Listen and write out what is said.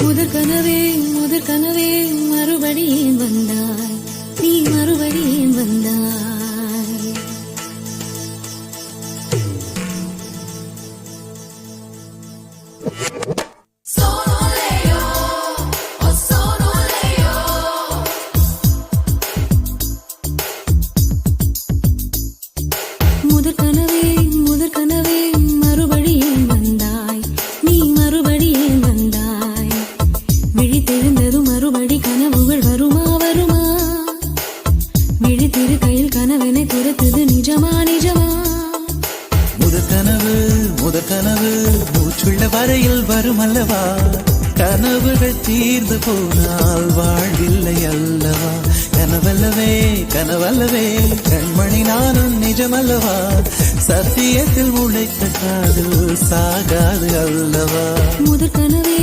முதற் கனவே மறுபடியும் வந்தாய், நீ மறுபடியும் வந்தாய். முதற் கனவே மறுபடியும் வந்தாய், நீ மறுபடியும் வந்தாய். விழித்தெழுந்ததும் மறுபடி கனவுகள் வருமா வருமா, விழித்திரு கையில் கனவினை துரத்துது நிஜமா நிஜமா. முதற் கனவு மூச்சுள்ள வரையில் வரும் அல்லவா, கனவுகள் தீர்ந்து போனால் வாழ்வில்லை அல்லவா. கனவல்லவே கண்மணி நானும் நிஜமல்லவா, சத்தியத்தில் உழைத்த காதல் சாகாது அல்லவா. முதற் கனவே